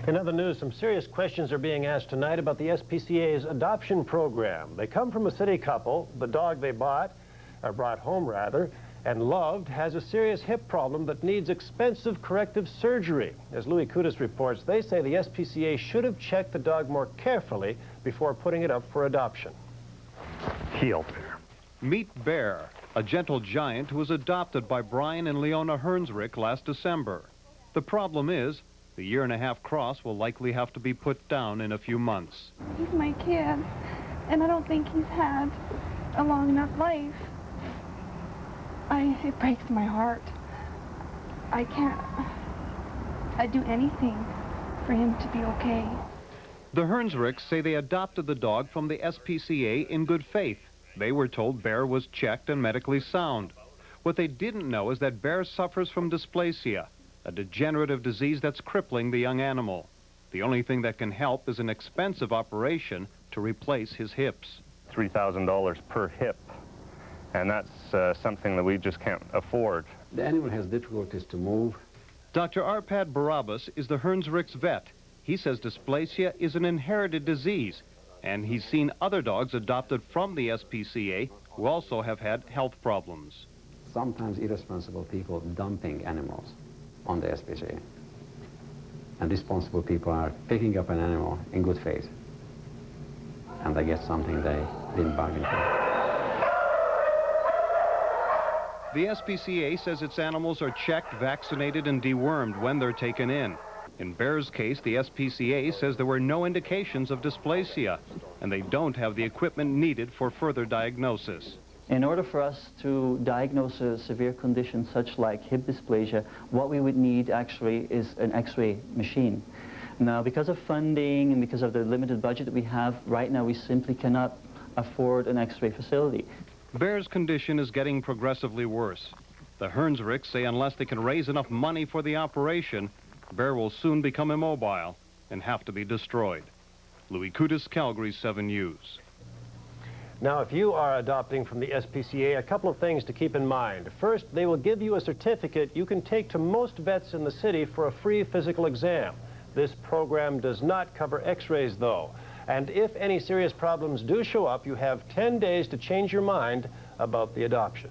In other news, some serious questions are being asked tonight about the SPCA's adoption program. They come from a city couple. The dog they bought, or brought home rather, and loved has a serious hip problem that needs expensive corrective surgery. As Louis Kudus reports, they say the SPCA should have checked the dog more carefully before putting it up for adoption. Heel. Meet Bear, a gentle giant who was adopted by Brian and Leona Hernsrich last December. The problem is, the year-and-a-half cross will likely have to be put down in a few months. He's my kid, and I don't think he's had a long enough life. It breaks my heart. I'd do anything for him to be okay. The Hernsrichs say they adopted the dog from the SPCA in good faith. They were told Bear was checked and medically sound. What they didn't know is that Bear suffers from dysplasia, a degenerative disease that's crippling the young animal. The only thing that can help is an expensive operation to replace his hips. $3,000 per hip, and that's something that we just can't afford. The animal has difficulties to move. Dr. Arpad Barabbas is the Hernsrichs vet. He says dysplasia is an inherited disease, and he's seen other dogs adopted from the SPCA who also have had health problems. Sometimes irresponsible people dumping animals on the SPCA. And responsible people are picking up an animal in good faith. And they get something they didn't bargain for. The SPCA says its animals are checked, vaccinated, and dewormed when they're taken in. In Bear's case, the SPCA says there were no indications of dysplasia, and they don't have the equipment needed for further diagnosis. In order for us to diagnose a severe condition such like hip dysplasia, what we would need actually is an X-ray machine. Now, because of funding and because of the limited budget that we have, right now we simply cannot afford an X-ray facility. Bear's condition is getting progressively worse. The Hernsrichs say unless they can raise enough money for the operation, Bear will soon become immobile and have to be destroyed. Louis Kudus, Calgary 7 News. Now, if you are adopting from the SPCA, a couple of things to keep in mind. First, they will give you a certificate you can take to most vets in the city for a free physical exam. This program does not cover x-rays, though. And if any serious problems do show up, you have 10 days to change your mind about the adoption.